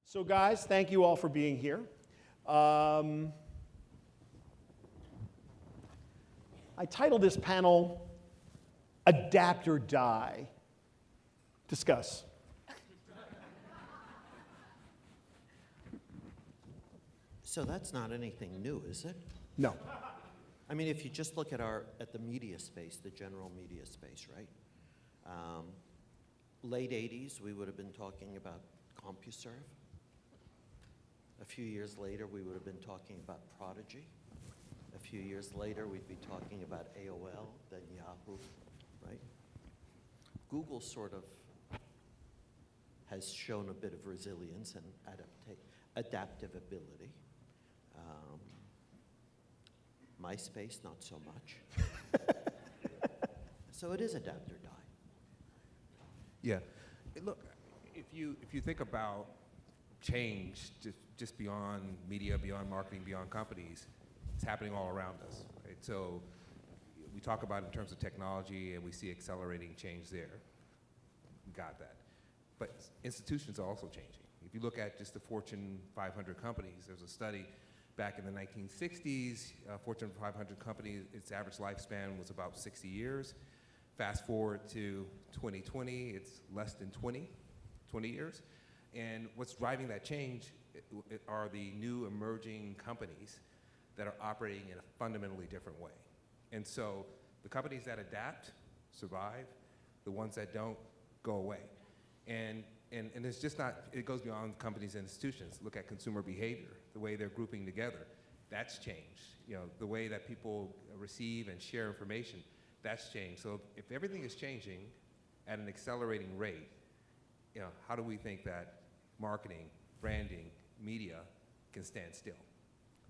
So guys, thank you all for being here. I titled this panel, Adapt or Die. Discuss. So that's not anything new, is it? No. I mean, if you just look at the media space, the general media space, right? Late 80s, we would have been talking about CompuServe. A few years later, we would have been talking about Prodigy. A few years later, we'd be talking about AOL, then Yahoo, right? Google sort of has shown a bit of resilience and adaptive ability. MySpace, not so much. So it is adapt or die. Yeah. Look, if you think about change just beyond media, beyond marketing, beyond companies, it's happening all around us, right? So we talk about it in terms of technology and we see accelerating change there. We got that. But institutions are also changing. If you look at just the Fortune 500 companies, there's a study back in the 1960s, Fortune 500 companies, its average lifespan was about 60 years. Fast forward to 2020, it's less than 20 years. And what's driving that change are the new emerging companies that are operating in a fundamentally different way. And so the companies that adapt survive, the ones that don't go away. And it's just not, it goes beyond companies and institutions. Look at consumer behavior, the way they're grouping together. That's changed. You know, the way that people receive and share information, that's changed. So if everything is changing at an accelerating rate, you know, how do we think that marketing, branding, media can stand still?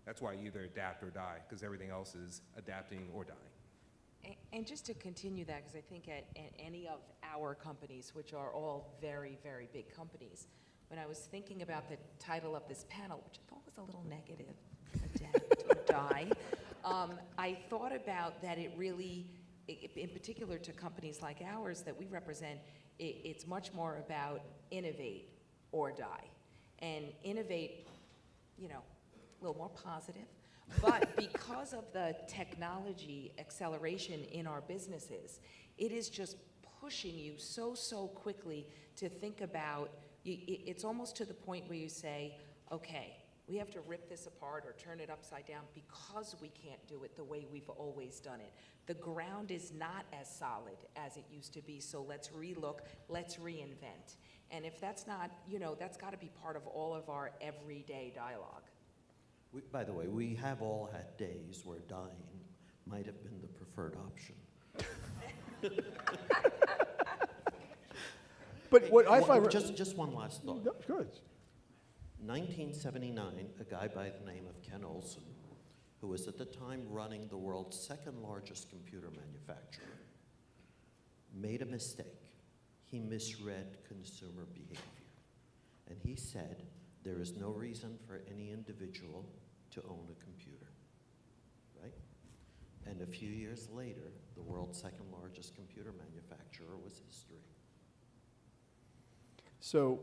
That's why you either adapt or die, because everything else is adapting or dying. And just to continue that, because I think at any of our companies, which are all very, very big companies, when I was thinking about the title of this panel, which I thought was a little negative, adapt or die, I thought about that it really, in particular to companies like ours that we represent, it's much more about innovate or die. And innovate, you know, a little more positive. But because of the technology acceleration in our businesses, it is just pushing you so quickly to think about, it's almost to the point where you say, okay, we have to rip this apart or turn it upside down because we can't do it the way we've always done it. The ground is not as solid as it used to be, so let's relook, let's reinvent. And if that's not, you know, that's got to be part of all of our everyday dialogue. By the way, we have all had days where dying might have been the preferred option. But what I find... Just one last thought. No, good. 1979, a guy by the name of Ken Olsen, who was at the time running the world's second largest computer manufacturer, made a mistake. He misread consumer behavior. And he said, there is no reason for any individual to own a computer, right? And a few years later, the world's second largest computer manufacturer was history. So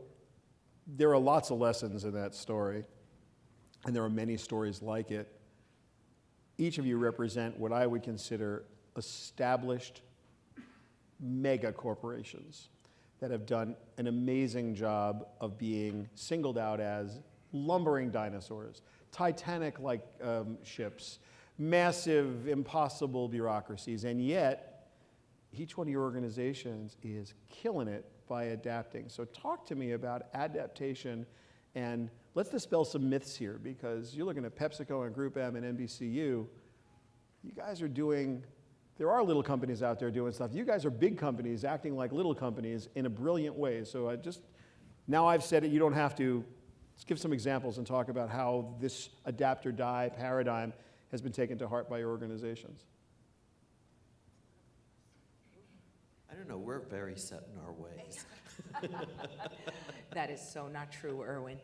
there are lots of lessons in that story, and there are many stories like it. Each of you represent what I would consider established mega corporations that have done an amazing job of being singled out as lumbering dinosaurs, Titanic-like ships, massive, impossible bureaucracies, and yet each one of your organizations is killing it by adapting. So talk to me about adaptation, and let's dispel some myths here, because you're looking at PepsiCo and Group M and NBCU. You guys are doing, there are little companies out there doing stuff. You guys are big companies acting like little companies in a brilliant way. So now I've said it, you don't have to. Let's give some examples and talk about how this adapt or die paradigm has been taken to heart by your organizations. I don't know, we're very set in our ways. That is so not true, Erwin.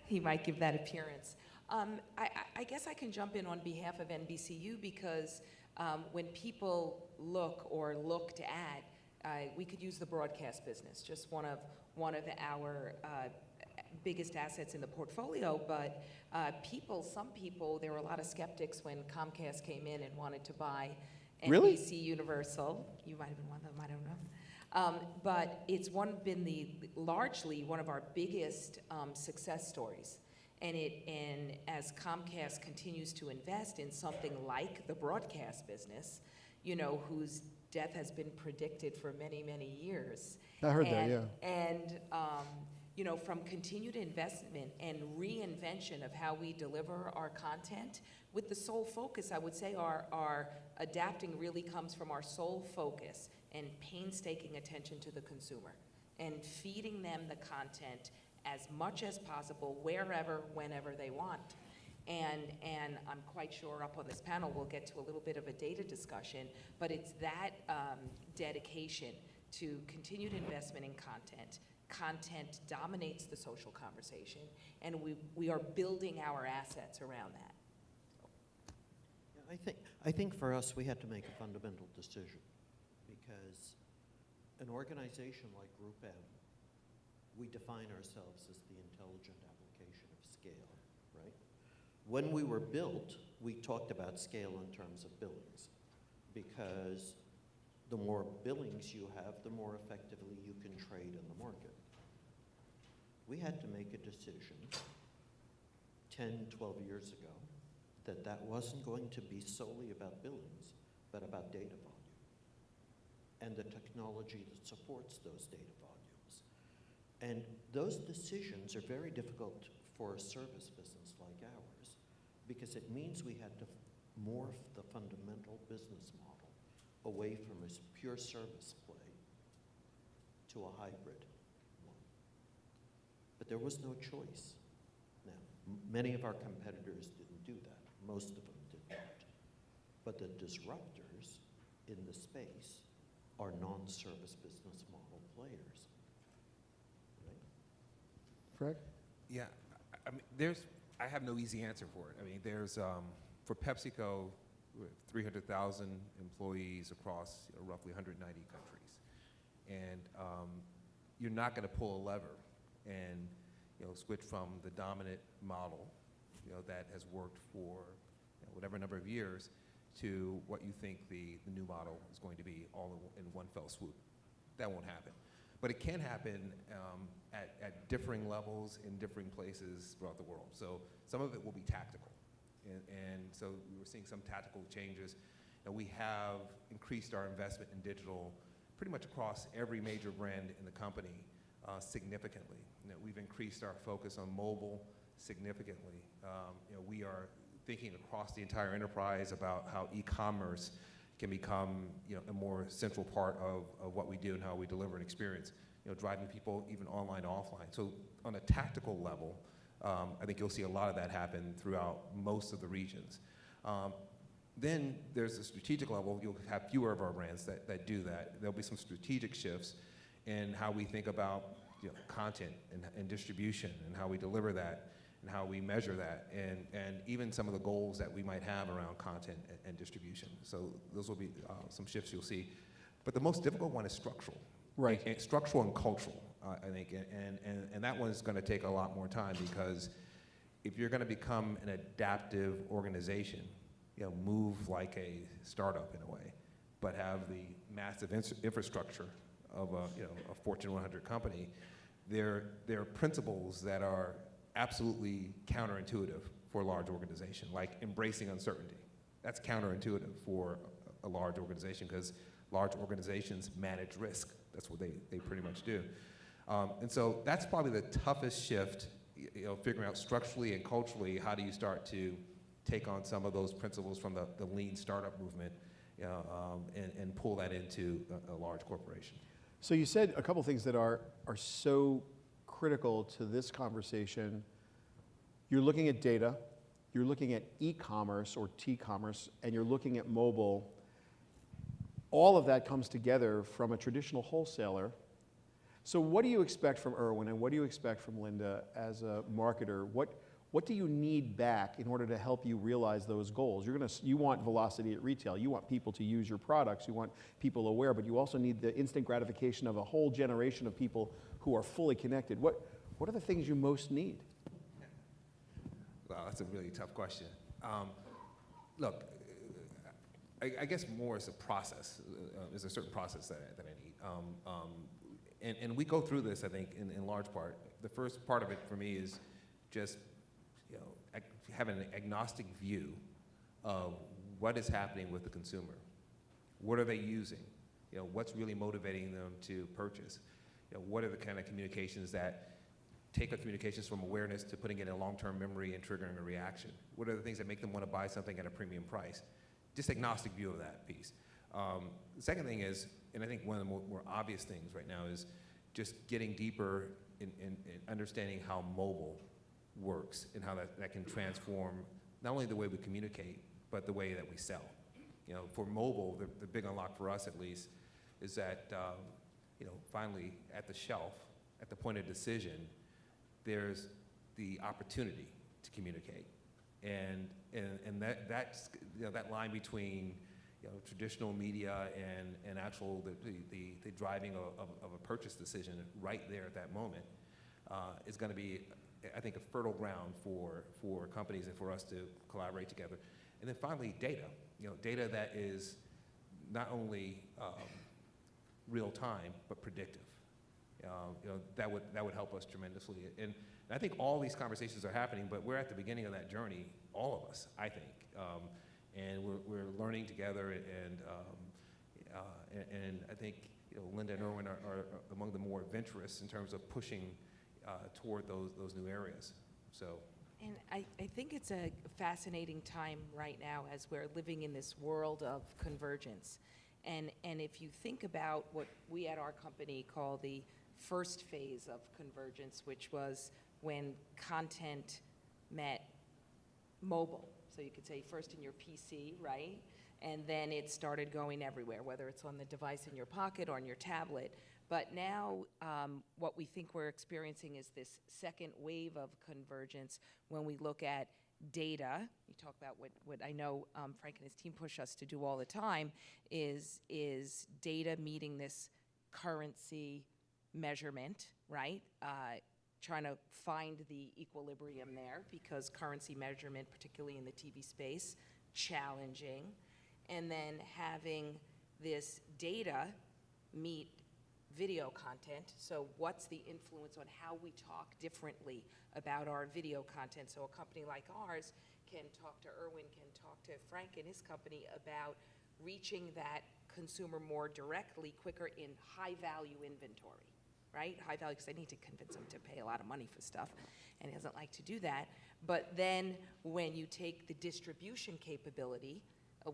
He might give that appearance. I guess I can jump in on behalf of NBCU because when people look to add, we could use the broadcast business, just one of our biggest assets in the portfolio, but some people, there were a lot of skeptics when Comcast came in and wanted to buy Really? NBC Universal. You might have been one of them, I don't know. But it's been largely one of our biggest success stories. And as Comcast continues to invest in something like the broadcast business, whose death has been predicted for many, many years. I heard that, yeah. And from continued investment and reinvention of how we deliver our content, with the sole focus, I would say our adapting really comes from our sole focus and painstaking attention to the consumer and feeding them the content as much as possible, wherever, whenever they want. And I'm quite sure up on this panel we'll get to a little bit of a data discussion, but it's that dedication to continued investment in content. Content dominates the social conversation, and we are building our assets around that. Yeah, I think for us, we had to make a fundamental decision because an organization like Group M, we define ourselves as the intelligent application of scale, right? When we were built, we talked about scale in terms of billings because the more billings you have, the more effectively you can trade in the market. We had to make a decision 10, 12 years ago that wasn't going to be solely about billings, but about data volume and the technology that supports those data volumes. And those decisions are very difficult for a service business like ours because it means we had to morph the fundamental business model away from a pure service play to a hybrid one. But there was no choice. Now, many of our competitors didn't do that. Most of them did not. But the disruptors in the space are non-service business model players. Right? Frank? Yeah, I mean, I have no easy answer for it. I mean, for PepsiCo, we have 300,000 employees across roughly 190 countries. And you're not going to pull a lever and switch from the dominant model that has worked for whatever number of years to what you think the new model is going to be all in one fell swoop. That won't happen. But it can happen at differing levels in differing places throughout the world. So some of it will be tactical. And so we were seeing some tactical changes. And we have increased our investment in digital pretty much across every major brand in the company significantly. We've increased our focus on mobile significantly. We are thinking across the entire enterprise about how e-commerce can become a more central part of what we do and how we deliver an experience, driving people even online, offline. So on a tactical level, I think you'll see a lot of that happen throughout most of the regions. Then there's a strategic level. You'll have fewer of our brands that do that. There'll be some strategic shifts in how we think about content and distribution and how we deliver that and how we measure that and even some of the goals that we might have around content and distribution. So those will be some shifts you'll see. But the most difficult one is structural. Right. And structural and cultural, I think. And that one's going to take a lot more time because if you're going to become an adaptive organization, move like a startup in a way, but have the massive infrastructure of a Fortune 100 company, there are principles that are absolutely counterintuitive for a large organization, like embracing uncertainty. That's counterintuitive for a large organization because large organizations manage risk. That's what they pretty much do. And so that's probably the toughest shift, figuring out structurally and culturally, how do you start to take on some of those principles from the lean startup movement and pull that into a large corporation. So you said a couple things that are so critical to this conversation. You're looking at data, you're looking at e-commerce or T-commerce, and you're looking at mobile. All of that comes together from a traditional wholesaler. So what do you expect from Irwin and what do you expect from Linda as a marketer? What do you need back in order to help you realize those goals? You want velocity at retail. You want people to use your products. You want people aware, but you also need the instant gratification of a whole generation of people who are fully connected. What What are the things you most need? Well, that's a really tough question. Look, I guess more is a process. There's a certain process that I need. And we go through this, I think, in large part. The first part of it for me is just, having an agnostic view of what is happening with the consumer. What are they using? What's really motivating them to purchase? What are the kind of communications that take our communications from awareness to putting it in long-term memory and triggering a reaction? What are the things that make them want to buy something at a premium price? Just agnostic view of that piece. The second thing is, and I think one of the more obvious things right now is just getting deeper in understanding how mobile works and how that can transform not only the way we communicate, but the way that we sell. For mobile, the big unlock for us at least is that, finally at the shelf, at the point of decision, there's the opportunity to communicate. And that's, that line between, traditional media and actual, the driving of a purchase decision right there at that moment is gonna be, I think, a fertile ground for companies and for us to collaborate together. And then finally, data. Data that is not only real time, but predictive. That would help us tremendously. And I think all these conversations are happening, but we're at the beginning of that journey, all of us, I think. And we're learning together, and I think Linda and Erwin are among the more adventurous in terms of pushing toward those new areas. So. And I think it's a fascinating time right now as we're living in this world of convergence. And if you think about what we at our company call the first phase of convergence, which was when content met mobile. So you could say first in your PC, right? And then it started going everywhere, whether it's on the device in your pocket or on your tablet. But now what we think we're experiencing is this second wave of convergence when we look at data. You talk about what I know Frank and his team push us to do all the time is data meeting this currency measurement, right? Trying to find the equilibrium there because currency measurement, particularly in the TV space, challenging. And then having this data meet video content. So what's the influence on how we talk differently about our video content? So a company like ours can talk to Erwin, can talk to Frank and his company about reaching that consumer more directly, quicker in high-value inventory, right? High value, because I need to convince him to pay a lot of money for stuff, and he doesn't like to do that. But then when you take the distribution capability,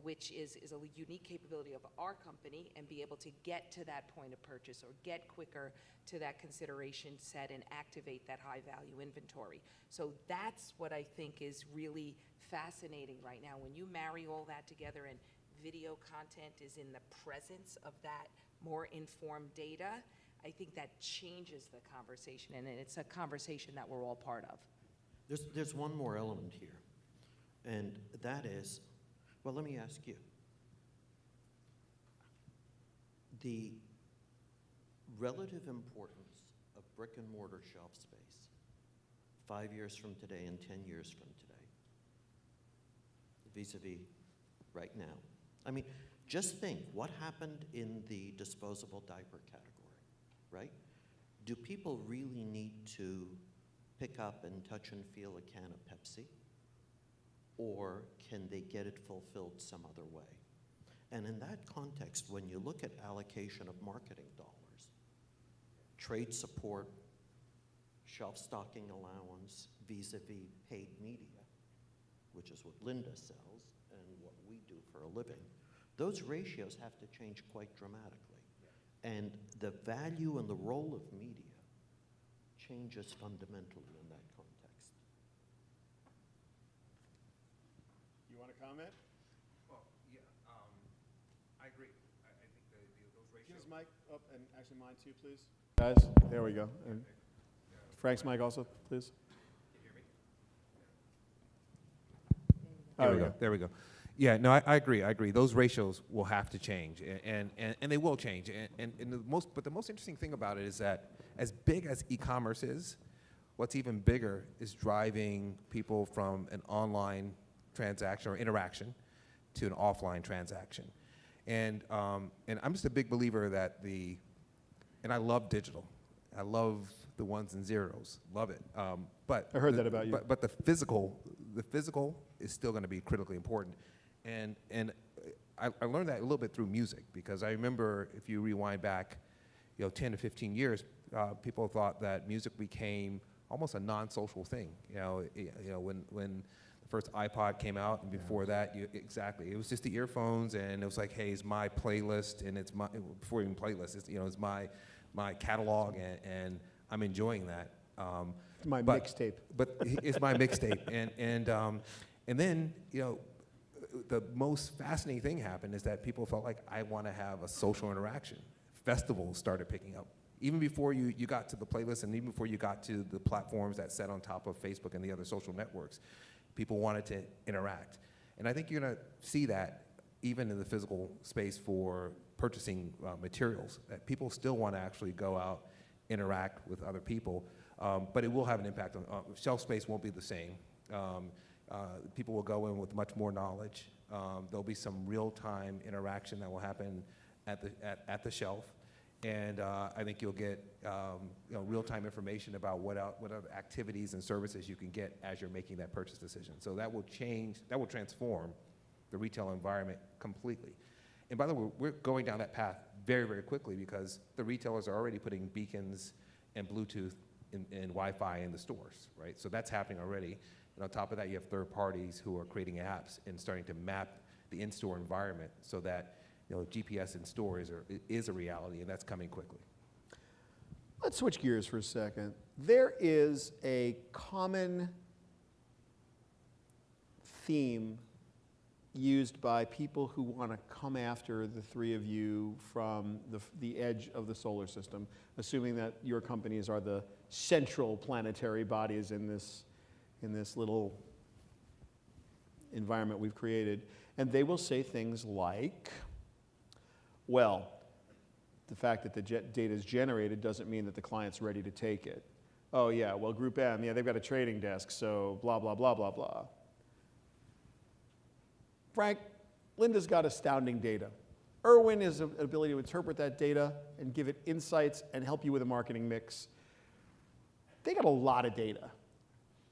which is a unique capability of our company, and be able to get to that point of purchase or get quicker to that consideration set and activate that high value inventory. So that's what I think is really fascinating right now. When you marry all that together and video content is in the presence of that more informed data, I think that changes the conversation, and it's a conversation that we're all part of. There's one more element here, and that is, well, let me ask you. The relative importance of brick and mortar shelf space 5 years from today and 10 years from today, vis-a-vis right now. I mean, just think what happened in the disposable diaper category, right? Do people really need to pick up and touch and feel a can of Pepsi? Or can they get it fulfilled some other way? And in that context, when you look at allocation of marketing dollars, trade support, shelf stocking allowance, vis-a-vis paid media, which is what Linda sells and what we do for a living, those ratios have to change quite dramatically. And the value and the role of media changes fundamentally in that context. You want to comment? Well, yeah, I agree. I think those ratios. Give his mic up, and actually mine too, please. Guys, there we go. And Frank's mic also, please. Can you hear me? There we go. There we go. Yeah, no, I agree. I agree. Those ratios will have to change, and they will change. And the most interesting thing about it is that as big as e-commerce is, what's even bigger is driving people from an online transaction or interaction to an offline transaction. And I'm just a big believer that and I love digital. I love the ones and zeros, love it. But I heard that about you. But the physical is still going to be critically important. And I learned that a little bit through music, because I remember, if you rewind back, 10 to 15 years, people thought that music became almost a non-social thing. When the first iPod came out, and before that, exactly, it was just the earphones, and it was like, hey, it's my playlist, and it's my, before even playlist, it's my catalog, and I'm enjoying that. My mixtape. But it's my mixtape, and then the most fascinating thing happened is that people felt like, I want to have a social interaction. Festivals started picking up. Even before you got to the playlist, and even before you got to the platforms that sat on top of Facebook and the other social networks, people wanted to interact. And I think you're going to see that even in the physical space for purchasing materials, that people still want to actually go out, interact with other people, but it will have an impact on shelf space. Won't be the same. People will go in with much more knowledge. There'll be some real-time interaction that will happen at the shelf, and I think you'll get real-time information about what other activities and services you can get as you're making that purchase decision. So that will transform the retail environment completely. And by the way, we're going down that path very, very quickly, because the retailers are already putting beacons and Bluetooth and Wi-Fi in the stores, right? So that's happening already. And on top of that, you have third parties who are creating apps and starting to map the in-store environment so that GPS in stores is a reality, and that's coming quickly. Let's switch gears for a second. There is a common theme used by people who want to come after the three of you from the edge of the solar system, assuming that your companies are the central planetary bodies in this little environment we've created. And they will say things like, well, the fact that the data is generated doesn't mean that the client's ready to take it. Oh yeah, well, Group M, yeah, they've got a trading desk, so blah, blah, blah, blah, blah. Frank, Linda's got astounding data. Irwin has an ability to interpret that data and give it insights and help you with a marketing mix. They got a lot of data.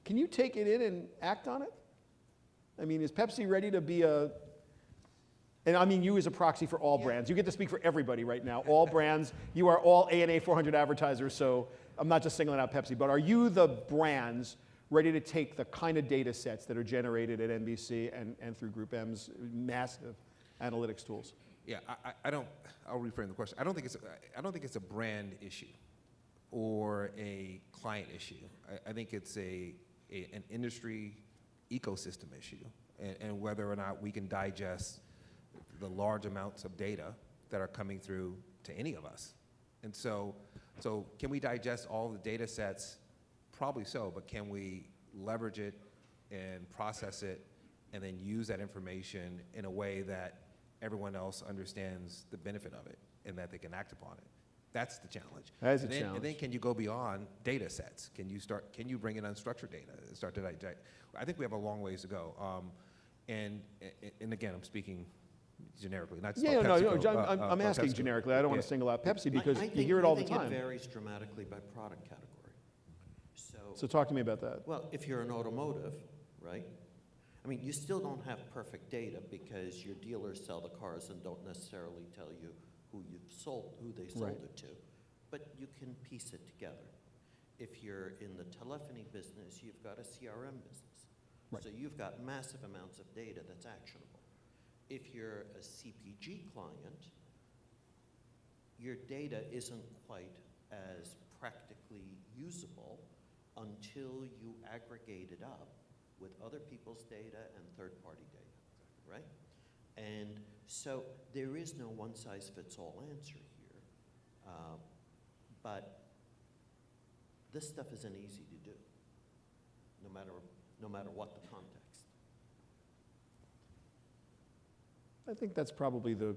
Can you take it in and act on it? I mean, is Pepsi ready to be and I mean you as a proxy for all brands. You get to speak for everybody right now, all brands. You are all ANA 400 advertisers, so I'm not just singling out Pepsi, but are you the brands ready to take the kind of data sets that are generated at NBC and through Group M's massive analytics tools? Yeah, I'll reframe the question. I don't think it's a brand issue or a client issue. I think it's an industry ecosystem issue, and whether or not we can digest the large amounts of data that are coming through to any of us. And so can we digest all the data sets? Probably so, but can we leverage it and process it and then use that information in a way that everyone else understands the benefit of it and that they can act upon it? That's the challenge. That is a challenge. And then can you go beyond data sets? Can you bring in unstructured data and start to digest? I think we have a long ways to go. And again, I'm speaking generically, not just about PepsiCo, I'm asking PepsiCo. generically. I don't want to single out Pepsi because I you hear it all the think time. it varies dramatically by product category. So talk to me about that. Well, if you're an automotive, right? I mean, you still don't have perfect data because your dealers sell the cars and don't necessarily tell you who they sold Right. it to. But you can piece it together. If you're in the telephony business, you've got a CRM business. Right. So you've got massive amounts of data that's actionable. If you're a CPG client, your data isn't quite as practically usable until you aggregate it up with other people's data and third-party data, right? And so there is no one-size-fits-all answer here, but this stuff isn't easy to do, no matter what the context. I think that's probably the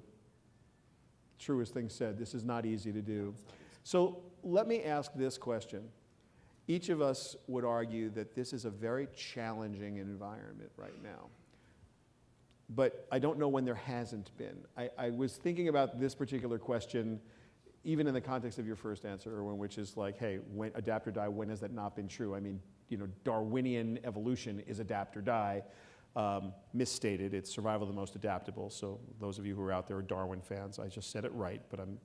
truest thing said. This is not easy to do. So let me ask this question. Each of us would argue that this is a very challenging environment right now. But I don't know when there hasn't been. I was thinking about this particular question, even in the context of your first answer, Erwin, which is like, hey, when adapt or die, when has that not been true? I mean, Darwinian evolution is adapt or die. Misstated, it's survival of the most adaptable. So those of you who are out there are Darwin fans, I just said it right, but I'm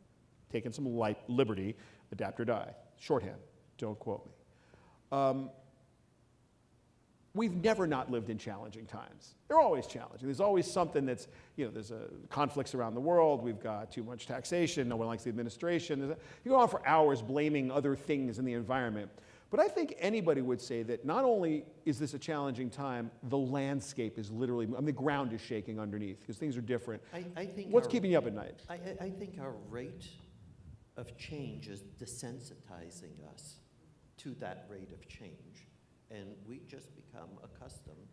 taking some liberty, adapt or die. Shorthand, don't quote me. We've never not lived in challenging times. They're always challenging. There's always something that's, there's conflicts around the world. We've got too much taxation. No one likes the administration. You go on for hours blaming other things in the environment. But I think anybody would say that not only is this a challenging time, the landscape is literally, the ground is shaking underneath because things are different. I think What's keeping you up at night? I think our rate of change is desensitizing us to that rate of change. And we just become accustomed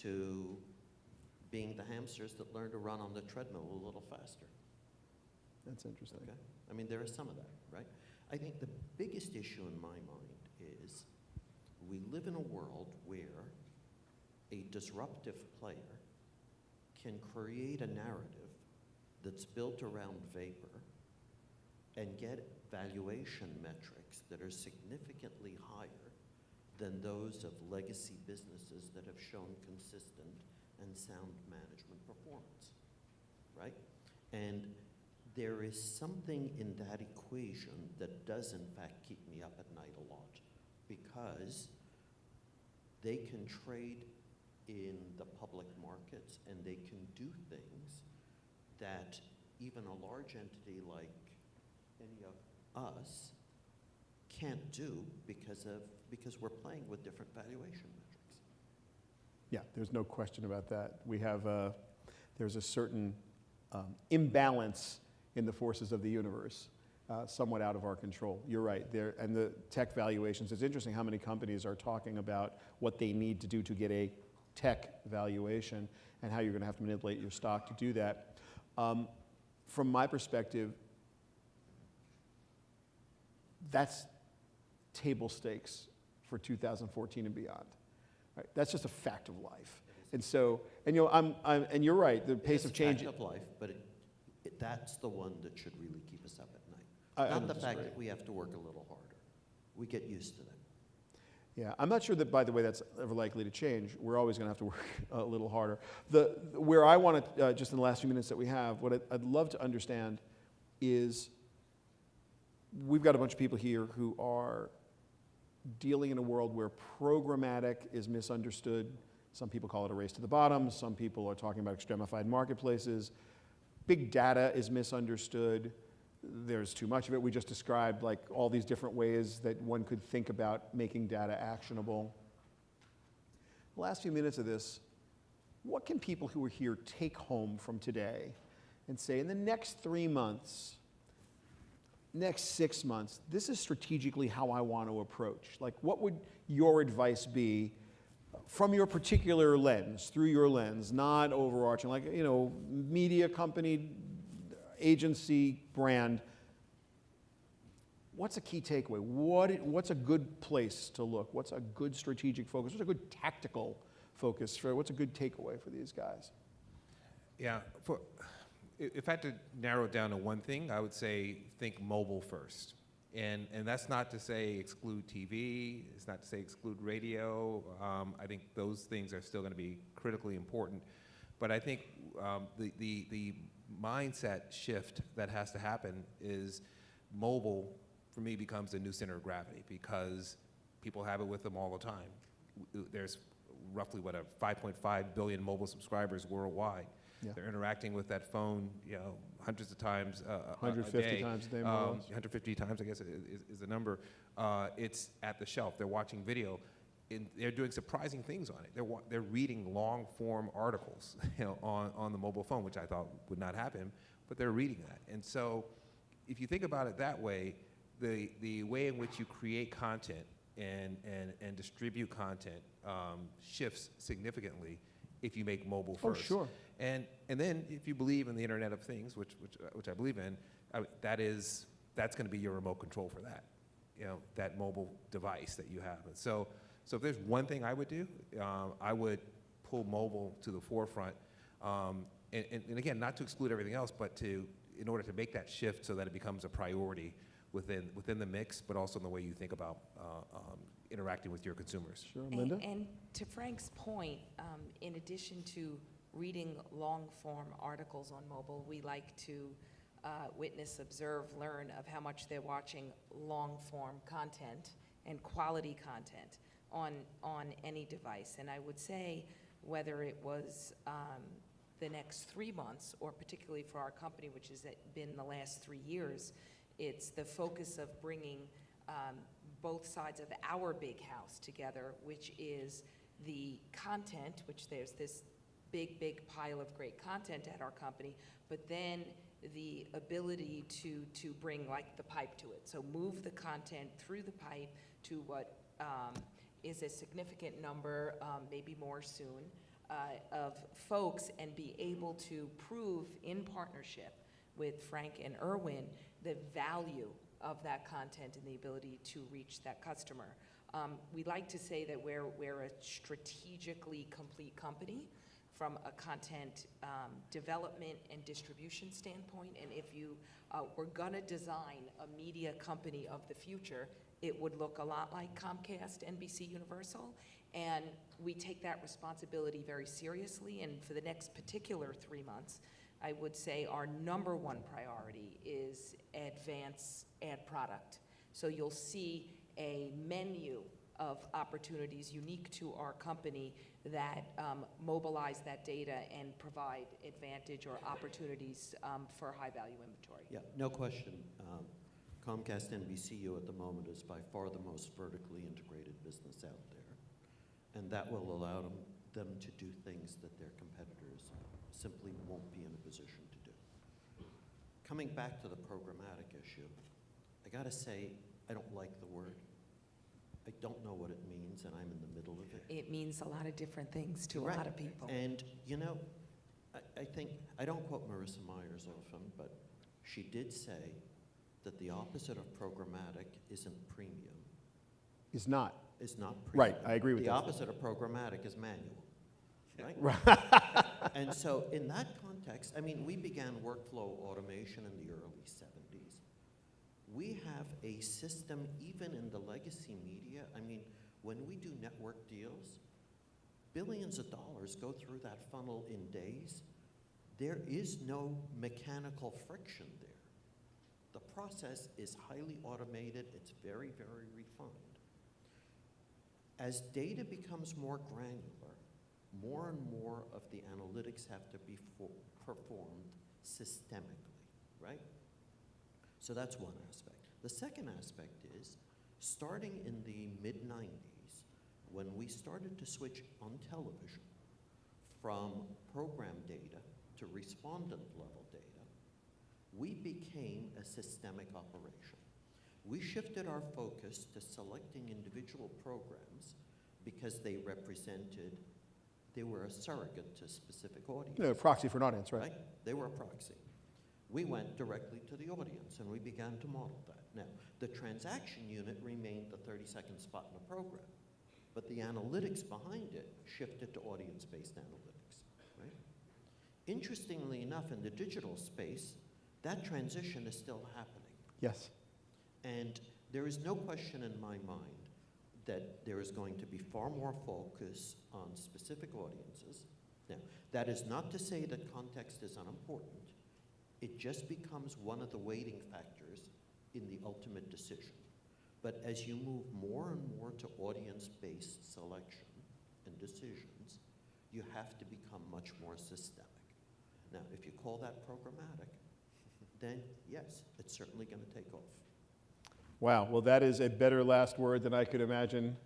to being the hamsters that learn to run on the treadmill a little faster. That's interesting. Okay? I mean, there is some of that, right? I think the biggest issue in my mind is we live in a world where a disruptive player can create a narrative that's built around vapor and get valuation metrics that are significantly higher than those of legacy businesses that have shown consistent and sound management performance, right? And there is something in that equation that does in fact keep me up at night a lot, because they can trade in the public markets and they can do things that even a large entity like any of us can't do because we're playing with different valuation metrics. Yeah, there's no question about that. We have there's a certain imbalance in the forces of the universe, somewhat out of our control. You're right. And the tech valuations, it's interesting how many companies are talking about what they need to do to get a tech valuation and how you're going to have to manipulate your stock to do that. From my perspective, that's table stakes for 2014 and beyond. Right? That's just a fact of life. And so, and you're right, the pace of change. It's a fact of life, but that's the one that should really keep us up at night. Not the fact that we have to work a little harder. We get used to that. Yeah, I'm not sure that, by the way, that's ever likely to change. We're always going to have to work a little harder. Where I want to, just in the last few minutes that we have, what I'd love to understand is we've got a bunch of people here who are dealing in a world where programmatic is misunderstood. Some people call it a race to the bottom. Some people are talking about extremified marketplaces. Big data is misunderstood. There's too much of it. We just described like all these different ways that one could think about making data actionable. The last few minutes of this, what can people who are here take home from today and say, in the next 3 months, next 6 months, this is strategically how I want to approach? Like, what would your advice be from your particular lens, through your lens, not overarching, like, media company, agency, brand? What's a key takeaway? What's a good place to look? What's a good strategic focus? What's a good tactical focus? What's a good takeaway for these guys? Yeah, if I had to narrow it down to one thing, I would say think mobile first. And that's not to say exclude TV, it's not to say exclude radio. I think those things are still going to be critically important. But I think the mindset shift that has to happen is mobile, for me, becomes the new center of gravity because people have it with them all the time. There's roughly, 5.5 billion mobile subscribers worldwide. Yeah. They're interacting with that phone, hundreds of times a 150 day. times a day, more or less. 150 times, I guess, is the number. It's at the shelf. They're watching video. They're doing surprising things on it. They're reading long-form articles on the mobile phone, which I thought would not happen, but they're reading that. And so if you think about it that way, the way in which you create content and distribute content shifts significantly if you make mobile first. Oh, sure. And then if you believe in the Internet of Things, which I believe in, that's going to be your remote control for that. that mobile device that you have. And so if there's one thing I would do, I would pull mobile to the forefront. And again, not to exclude everything else, but in order to make that shift so that it becomes a priority within the mix, but also in the way you think about interacting with your consumers. Sure, Linda? And to Frank's point, in addition to reading long-form articles on mobile, we like to witness, observe, learn of how much they're watching long-form content and quality content on any device. And I would say whether it was the next 3 months, or particularly for our company, which has been the last 3 years, it's the focus of bringing both sides of our big house together, which is the content, which there's this big pile of great content at our company, but then the ability to bring like the pipe to it. So move the content through the pipe to what is a significant number, maybe more soon, of folks, and be able to prove in partnership with Frank and Irwin the value of that content and the ability to reach that customer. We like to say that we're a strategically complete company from a content development and distribution standpoint, and if you were gonna design a media company of the future, it would look a lot like Comcast, NBC Universal, and we take that responsibility very seriously. And for the next particular 3 months, I would say our #1 priority is advance ad product. So you'll see a menu of opportunities unique to our company that mobilize that data and provide advantage or opportunities for high-value inventory. Yeah, no question. Comcast NBCU at the moment is by far the most vertically integrated business out there. And that will allow them to do things that their competitors simply won't be in a position to do. Coming back to the programmatic issue, I gotta say, I don't like the word. I don't know what it means, and I'm in the middle of it. It means a lot of different things to a lot of people. And, you know, I think, I don't quote Marissa Myers often, but she did say that the opposite of programmatic isn't premium. Is not. Is not premium. Right, I agree with the that. The opposite of programmatic is manual, right? Right. And so in that context, I mean, we began workflow automation in the early 70s. We have a system, even in the legacy media. I mean, when we do network deals, billions of dollars go through that funnel in days. There is no mechanical friction there. The process is highly automated. It's very, very refined. As data becomes more granular, more and more of the analytics have to be performed systemically, right? So that's one aspect. The second aspect is, starting in the mid-90s, when we started to switch on television from program data to respondent level data, we became a systemic operation. We shifted our focus to selecting individual programs because they were a surrogate to specific audiences. Yeah, proxy for an audience, right? They were a proxy. We went directly to the audience, and we began to model that. Now, the transaction unit remained the 30-second spot in a program, but the analytics behind it shifted to audience-based analytics, right? Interestingly enough, in the digital space, that transition is still happening. Yes. And there is no question in my mind that there is going to be far more focus on specific audiences. Now, that is not to say that context is unimportant. It just becomes one of the weighting factors in the ultimate decision. But as you move more and more to audience-based selection and decisions, you have to become much more systemic. Now, if you call that programmatic, then yes, it's certainly going to take off. Wow, well, that is a better last word than I could imagine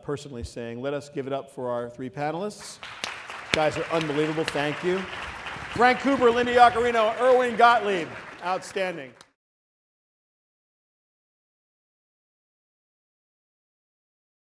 personally saying. Let us give it up for our 3 panelists. Guys are unbelievable, thank you. Frank Cooper, Linda Yaccarino, Irwin Gottlieb, outstanding.